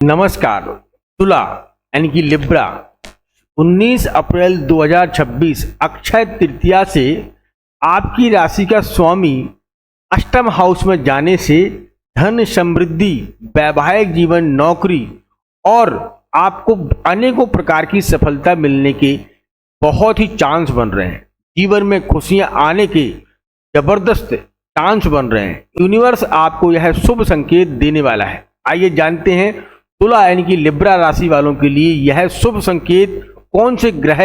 नमस्कार। तुला यानी कि लिब्रा 19 अप्रैल 2026 अक्षय तृतीया से आपकी राशि का स्वामी अष्टम हाउस में जाने से धन समृद्धि, वैवाहिक जीवन, नौकरी और आपको अनेकों प्रकार की सफलता मिलने के बहुत ही चांस बन रहे हैं। जीवन में खुशियां आने के जबरदस्त चांस बन रहे हैं। यूनिवर्स आपको यह शुभ संकेत देने वाला है। आइए जानते हैं तुला यानी कि लिब्रा राशि वालों के लिए यह शुभ संकेत कौन से ग्रह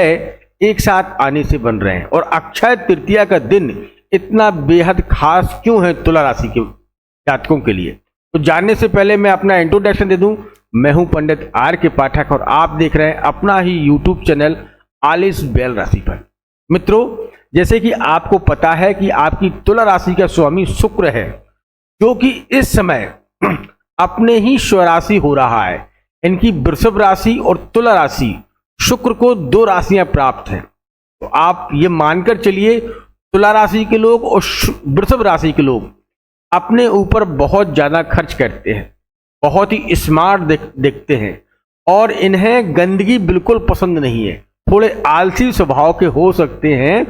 एक साथ आने से बन रहे हैं और अक्षय तृतीया का दिन इतना बेहद खास क्यों है तुला राशि के जातकों के लिए। तो जानने से पहले मैं अपना इंट्रोडक्शन दे दूं। मैं हूं पंडित आर के पाठक और आप देख रहे हैं अपना ही यूट्यूब चैनल आलिस बेल राशिफल। मित्रों, जैसे कि आपको पता है कि आपकी तुला राशि का स्वामी शुक्र है, जो कि इस समय अपने ही स्वराशि हो रहा है। इनकी वृषभ राशि और तुला राशि, शुक्र को दो राशियां प्राप्त हैं। तो आप ये मानकर चलिए तुला राशि के लोग और वृषभ राशि के लोग अपने ऊपर बहुत ज्यादा खर्च करते हैं, बहुत ही स्मार्ट दिखते हैं और इन्हें गंदगी बिल्कुल पसंद नहीं है। थोड़े आलसी स्वभाव के हो सकते हैं,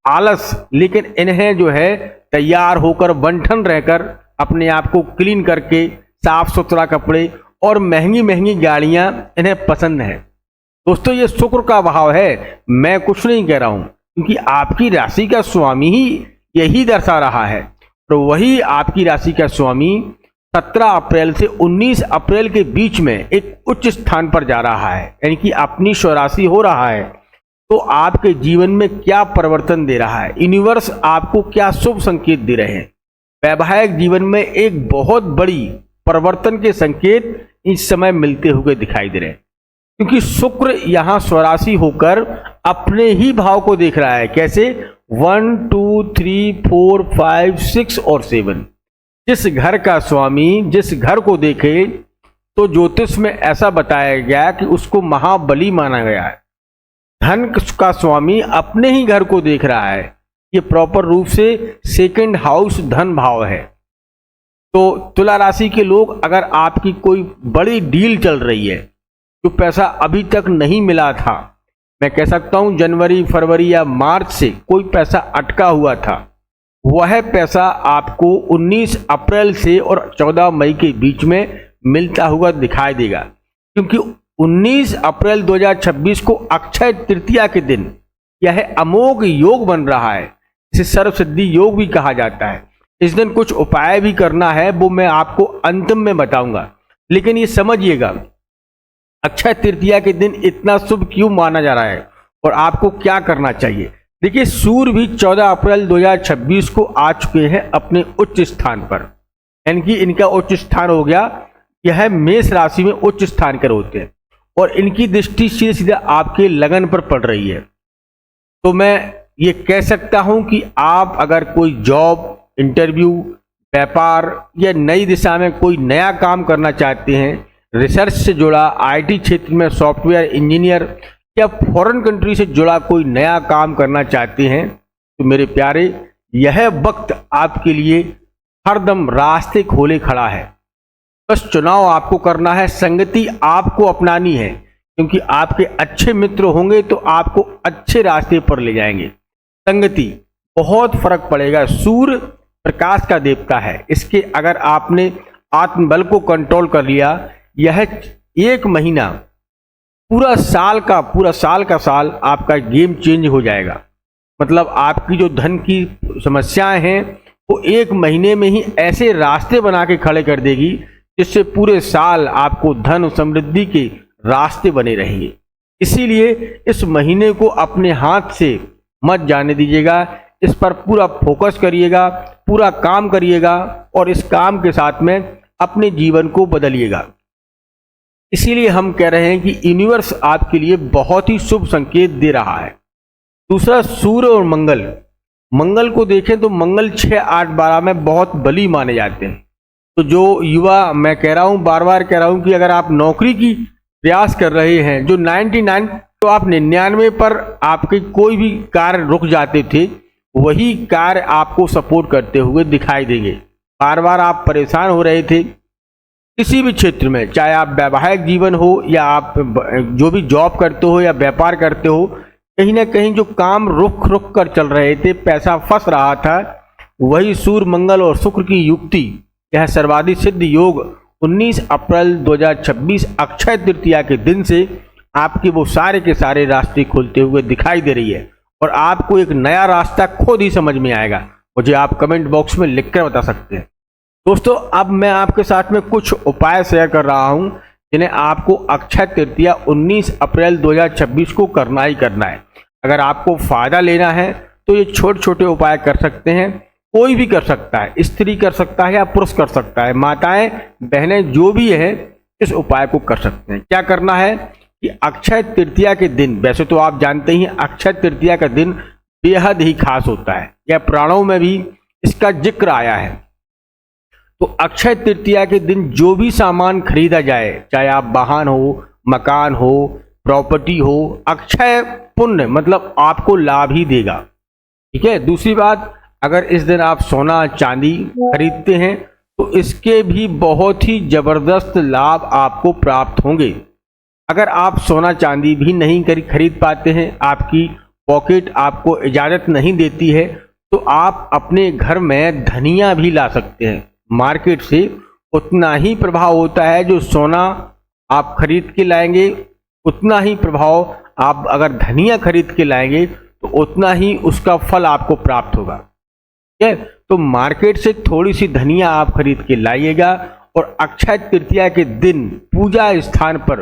आलस, लेकिन इन्हें जो है तैयार होकर बंठन रहकर अपने आप को क्लीन करके साफ सुथरा कपड़े और महंगी महंगी गाड़ियां इन्हें पसंद है। दोस्तों, ये शुक्र का भाव है, मैं कुछ नहीं कह रहा हूं, क्योंकि आपकी राशि का स्वामी ही यही दर्शा रहा है। तो वही आपकी राशि का स्वामी 17 अप्रैल से 19 अप्रैल के बीच में एक उच्च स्थान पर जा रहा है, यानी कि अपनी स्वराशि हो रहा है। तो आपके जीवन में क्या परिवर्तन दे रहा है, यूनिवर्स आपको क्या शुभ संकेत दे रहे हैं। वैवाहिक जीवन में एक बहुत बड़ी परिवर्तन के संकेत इस समय मिलते हुए दिखाई दे रहे हैं, क्योंकि शुक्र यहां स्वराशि होकर अपने ही भाव को देख रहा है। कैसे? 1 2 3 4 5 6 और 7। जिस घर का स्वामी जिस घर को देखे तो ज्योतिष में ऐसा बताया गया कि उसको महाबली माना गया है। धन का स्वामी अपने ही घर को देख रहा है। ये प्रॉपर रूप से सेकंड हाउस धन भाव है। तो तुला राशि के लोग, अगर आपकी कोई बड़ी डील चल रही है, जो पैसा अभी तक नहीं मिला था, मैं कह सकता हूं जनवरी, फरवरी या मार्च से कोई पैसा अटका हुआ था, वह पैसा आपको 19 अप्रैल से और 14 मई के बीच में मिलता हुआ दिखाई देगा। क्योंकि 19 अप्रैल 2026 को अक्षय तृतीया के दिन यह अमोघ योग बन रहा है। इसे सर्व सिद्धि योग भी कहा जाता है। इस दिन कुछ उपाय भी करना है, वो मैं आपको अंतिम में बताऊंगा। लेकिन ये समझिएगा अक्षय तृतीया के दिन इतना शुभ क्यों माना जा रहा है और आपको क्या करना चाहिए। देखिए, सूर्य भी 14 अप्रैल 2026 को आ चुके हैं अपने उच्च स्थान पर, यानी कि इनका उच्च स्थान हो गया। यह मेष राशि में उच्च स्थान कर होते हैं और इनकी दृष्टि सीधे सीधे आपके लगन पर पड़ रही है। तो मैं ये कह सकता हूं कि आप अगर कोई जॉब, इंटरव्यू, व्यापार या नई दिशा में कोई नया काम करना चाहते हैं, रिसर्च से जुड़ा, आईटी क्षेत्र में सॉफ्टवेयर इंजीनियर या फॉरेन कंट्री से जुड़ा कोई नया काम करना चाहते हैं, तो मेरे प्यारे, यह वक्त आपके लिए हरदम रास्ते खोले खड़ा है। बस चुनाव आपको करना है, संगति आपको अपनानी है, क्योंकि आपके अच्छे मित्र होंगे तो आपको अच्छे रास्ते पर ले जाएंगे। संगति बहुत फर्क पड़ेगा। सूर्य प्रकाश का देवता है, इसके अगर आपने आत्मबल को कंट्रोल कर लिया, यह एक महीना पूरा साल का साल आपका गेम चेंज हो जाएगा। मतलब आपकी जो धन की समस्याएं हैं वो एक महीने में ही ऐसे रास्ते बना के खड़े कर देगी, जिससे पूरे साल आपको धन समृद्धि के रास्ते बने रहेंगे। इसीलिए इस महीने को अपने हाथ से मत जाने दीजिएगा, इस पर पूरा फोकस करिएगा, पूरा काम करिएगा और इस काम के साथ में अपने जीवन को बदलिएगा। इसीलिए हम कह रहे हैं कि यूनिवर्स आपके लिए बहुत ही शुभ संकेत दे रहा है। दूसरा, सूर्य और मंगल को देखें तो मंगल 6, 8, 12 में बहुत बली माने जाते हैं। तो जो युवा, मैं कह रहा हूं, बार बार कह रहा हूं कि अगर आप नौकरी की प्रयास कर रहे हैं, जो 99 तो आप 99 पर आपके कोई भी कार्य रुक जाते थे, वही कार्य आपको सपोर्ट करते हुए दिखाई देंगे। बार बार आप परेशान हो रहे थे, किसी भी क्षेत्र में, चाहे आप वैवाहिक जीवन हो या आप जो भी जॉब करते हो या व्यापार करते हो, कहीं ना कहीं जो काम रुक रुक कर चल रहे थे, पैसा फंस रहा था, वही सूर्य, मंगल और शुक्र की युक्ति, यह सर्वाधिक सिद्ध योग 19 अप्रैल 2026 अक्षय तृतीया के दिन से आपके वो सारे के सारे रास्ते खुलते हुए दिखाई दे रही है और आपको एक नया रास्ता खुद ही समझ में आएगा। मुझे आप कमेंट बॉक्स में लिखकर बता सकते हैं। दोस्तों, अब मैं आपके साथ में कुछ उपाय शेयर कर रहा हूं जिन्हें आपको अक्षय तृतीया 19 अप्रैल 2026 को करना ही करना है। अगर आपको फायदा लेना है तो ये छोटे छोटे उपाय कर सकते हैं, कोई भी कर सकता है, स्त्री कर सकता है या पुरुष कर सकता है, माताएं बहनें जो भी है इस उपाय को कर सकते हैं। क्या करना है कि अक्षय तृतीया के दिन, वैसे तो आप जानते ही अक्षय तृतीया का दिन बेहद ही खास होता है, यह पुराणों में भी इसका जिक्र आया है। तो अक्षय तृतीया के दिन जो भी सामान खरीदा जाए, चाहे आप वाहन हो, मकान हो, प्रॉपर्टी हो, अक्षय पुण्य मतलब आपको लाभ ही देगा। ठीक है। दूसरी बात, अगर इस दिन आप सोना चांदी खरीदते हैं तो इसके भी बहुत ही जबरदस्त लाभ आपको प्राप्त होंगे। अगर आप सोना चांदी भी नहीं खरीद पाते हैं, आपकी पॉकेट आपको इजाज़त नहीं देती है, तो आप अपने घर में धनिया भी ला सकते हैं मार्केट से। उतना ही प्रभाव होता है जो सोना आप खरीद के लाएंगे, उतना ही प्रभाव आप अगर धनिया खरीद के लाएंगे तो उतना ही उसका फल आपको प्राप्त होगा। ठीक है। तो मार्केट से थोड़ी सी धनिया आप खरीद के लाइएगा और अक्षय तृतीया के दिन पूजा स्थान पर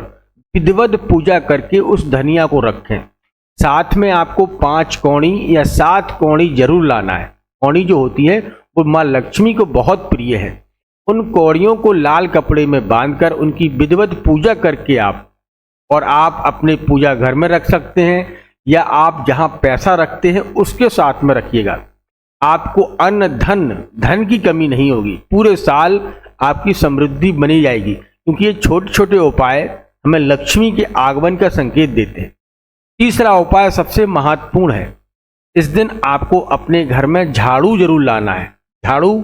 विधिवत पूजा करके उस धनिया को रखें। साथ में आपको 5 कौड़ी या 7 कौड़ी जरूर लाना है। कौड़ी जो होती है वो माँ लक्ष्मी को बहुत प्रिय है। उन कौड़ियों को लाल कपड़े में बांधकर उनकी विधिवत पूजा करके आप अपने पूजा घर में रख सकते हैं या आप जहां पैसा रखते हैं उसके साथ में रखिएगा। आपको अन्न धन की कमी नहीं होगी, पूरे साल आपकी समृद्धि बनी जाएगी, क्योंकि ये छोटे छोटे उपाय हमें लक्ष्मी के आगमन का संकेत देते हैं। तीसरा उपाय सबसे महत्वपूर्ण है। इस दिन आपको अपने घर में झाड़ू जरूर लाना है। झाड़ू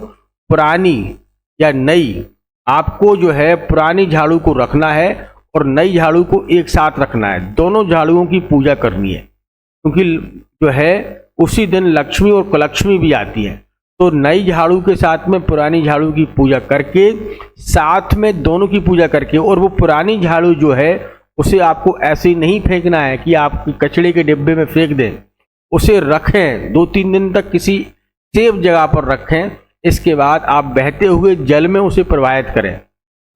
पुरानी या नई, आपको जो है पुरानी झाड़ू को रखना है और नई झाड़ू को एक साथ रखना है। दोनों झाड़ुओं की पूजा करनी है, क्योंकि जो है उसी दिन लक्ष्मी और कुलक्ष्मी भी आती है। तो नई झाड़ू के साथ में पुरानी झाड़ू की पूजा करके, साथ में दोनों की पूजा करके, और वो पुरानी झाड़ू जो है उसे आपको ऐसे ही नहीं फेंकना है कि आप कचड़े के डिब्बे में फेंक दें। उसे रखें 2-3 दिन तक किसी सेफ जगह पर रखें। इसके बाद आप बहते हुए जल में उसे प्रवाहित करें,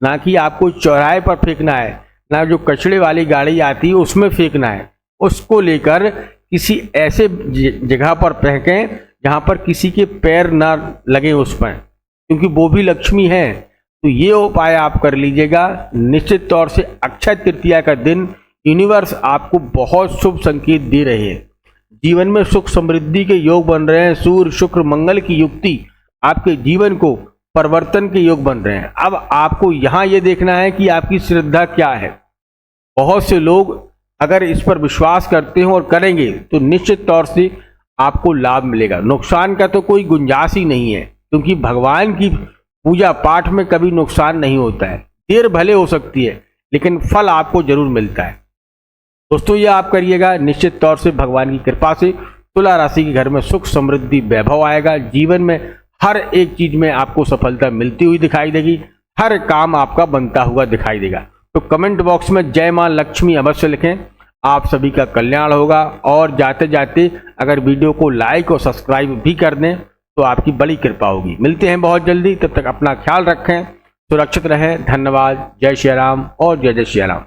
ना कि आपको चौराहे पर फेंकना है, ना जो कचड़े वाली गाड़ी आती है उसमें फेंकना है। उसको लेकर किसी ऐसे जगह पर फेंकें जहाँ पर किसी के पैर ना लगे उस पर, क्योंकि वो भी लक्ष्मी है। तो ये उपाय आप कर लीजिएगा। निश्चित तौर से अक्षय तृतीया का दिन यूनिवर्स आपको बहुत शुभ संकेत दे रहे हैं। जीवन में सुख समृद्धि के योग बन रहे हैं। सूर्य शुक्र मंगल की युक्ति आपके जीवन को परिवर्तन के योग बन रहे हैं। अब आपको यहाँ ये देखना है कि आपकी श्रद्धा क्या है। बहुत से लोग अगर इस पर विश्वास करते हो और करेंगे तो निश्चित तौर से आपको लाभ मिलेगा। नुकसान का तो कोई गुंजाइश ही नहीं है, क्योंकि भगवान की पूजा पाठ में कभी नुकसान नहीं होता है। देर भले हो सकती है लेकिन फल आपको जरूर मिलता है। दोस्तों, ये आप करिएगा, निश्चित तौर से भगवान की कृपा से तुला राशि के घर में सुख समृद्धि वैभव आएगा। जीवन में हर एक चीज में आपको सफलता मिलती हुई दिखाई देगी, हर काम आपका बनता हुआ दिखाई देगा। तो कमेंट बॉक्स में जय मां लक्ष्मी अवश्य लिखें। आप सभी का कल्याण होगा। और जाते जाते अगर वीडियो को लाइक और सब्सक्राइब भी कर दें तो आपकी बड़ी कृपा होगी। मिलते हैं बहुत जल्दी, तब तक अपना ख्याल रखें, सुरक्षित रहें। धन्यवाद। जय श्री राम और जय जय श्री राम।